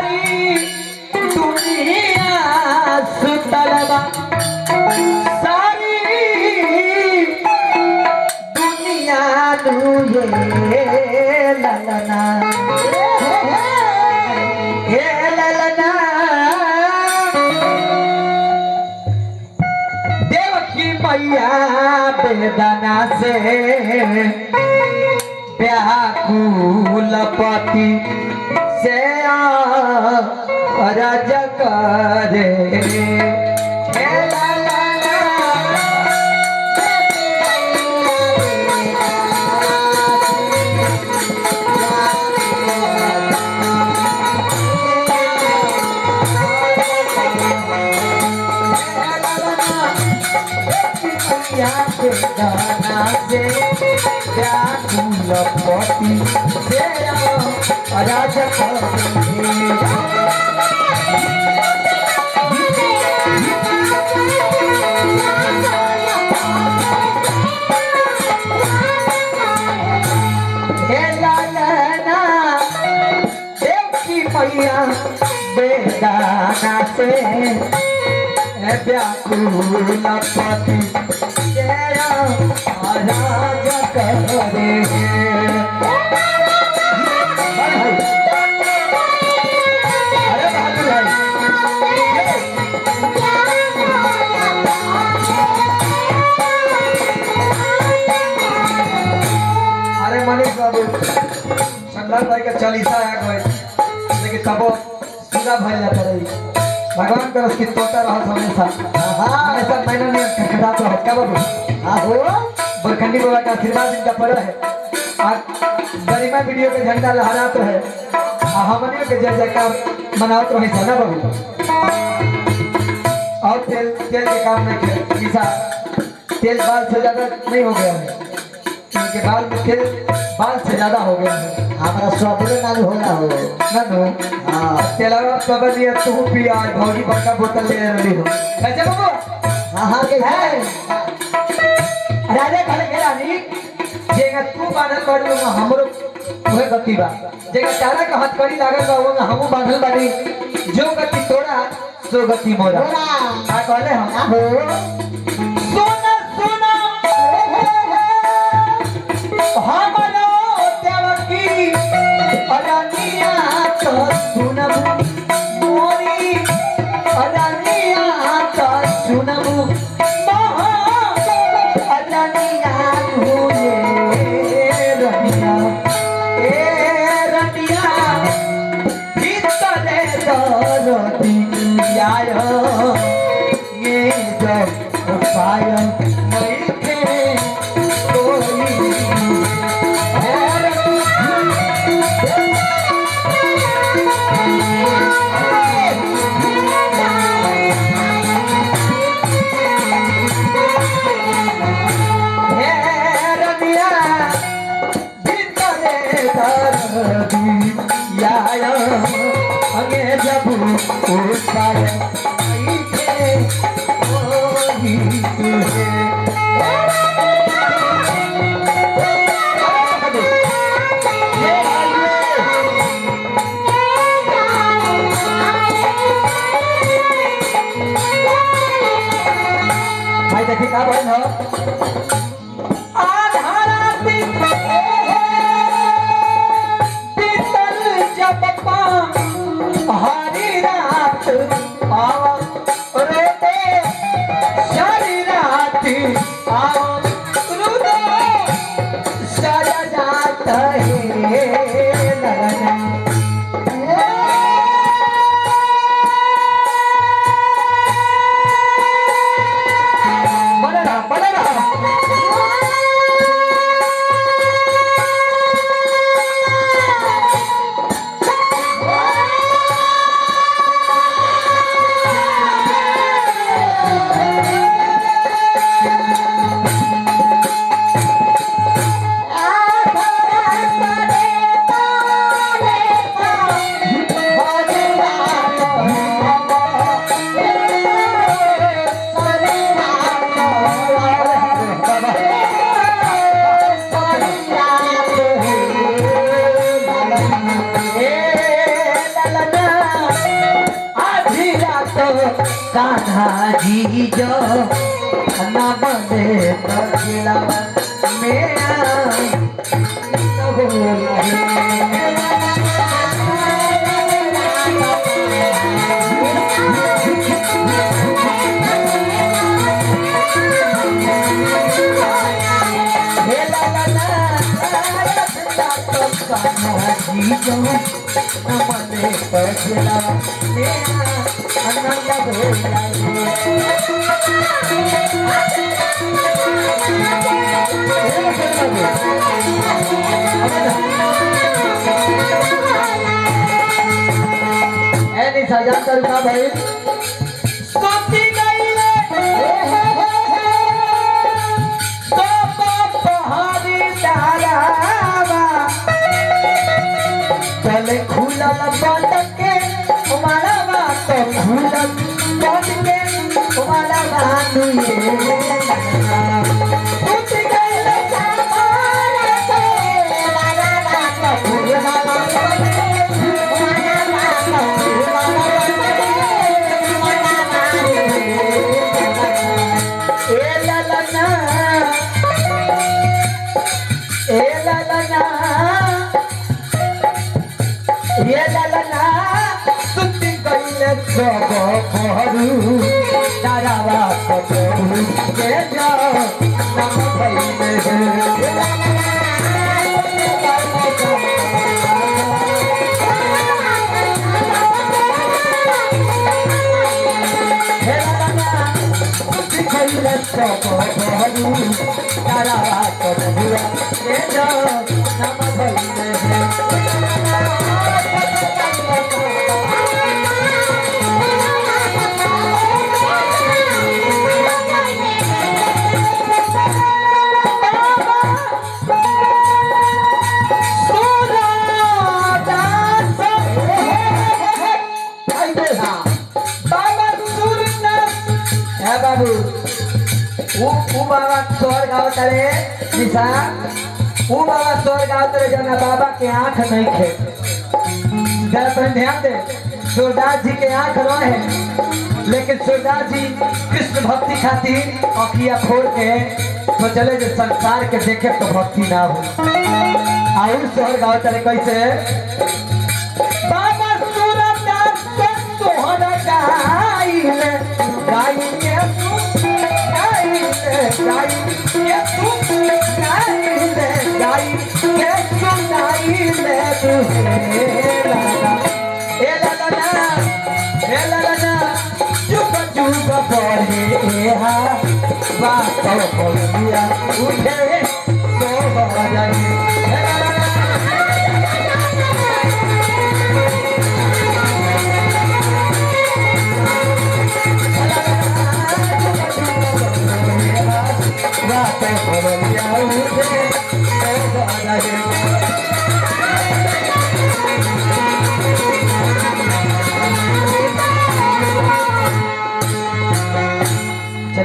सारी दुनिया सुतलबा सारी दुनिया ये ललना हे ललना देवकी मैया वेदना से व्याकुल पति से रज करे गाना से व्याकुल पति से राज मैया बेदाना से व्याकुल पति राज करे अरे मनीष बाबू संग्राम भाई का चालीसा है लेकिन तब सीधा भर जाता रही भगवान का उसकी तोता रहा हमेशा हमेशा मैंने नहीं खड़ा तो हक्का बाबू आहो बरखंडी बाबा का आशीर्वाद इनका पड़ा है और गरिमा वीडियो पे झंडा लहरा तो है हमने के जय जयकार मनाओ तो है ना बाबू और तेल तेल के काम में किसा तेल बाल से ज्यादा नहीं हो गया है इनके बाल में तेल बाल से ज्यादा हो गया है हमारा स्वास्थ्य नाल हो रहा हो ना नो हां तेलावा बाबा जी तू पिया भौजी बड़का बोतल ले रही हो कैसे बाबू हां के है राजा घर के रानी जेगा तू बांधल बाड़ू हमरो ओहे गति बा जेगा तारा का हाथ कड़ी लागल बा वो हमहु बांधल बाड़ी जो गति तोड़ा सो गति मोरा का कहले हम सोना सोना हमरो देवकी अरनिया तो सुनबू मोरी अरनिया तो सुनबू ये जब उपाय नहीं थे कोई आगे जब उपाय नहीं थे कोई तुझे भाई देखिए क्या बोल रहा हरी रात कान्हा जी जो न बने तकिला मेरा हो जी जो नमने पछला मेरा आनंद हो ऐनी सजा करूँगा भाई सोती गई पहाड़ी डालावा चले खुला बंद के तुम्हारा बात खुला बंद के तुम्हारा ये ललना सुती गईले सब भरू तारावा कबू के जाओ नम भईले हे ललना सुती गईले सब भरू तारावा कबू के जाओ नम भईले बाबू वो बाबा स्वर्ग आवतरे निशा वो बाबा स्वर्ग आवतरे जना बाबा के आंख नहीं खे जरा पर ध्यान दे सूरदास जी के आंख रहे लेकिन सूरदास जी कृष्ण भक्ति खातिर अखिया खोल के तो चले जो संसार के देखे तो भक्ति ना हो आउर स्वर्ग आवतरे कैसे बाबा सूरदास के तोहरा गाइले गाइले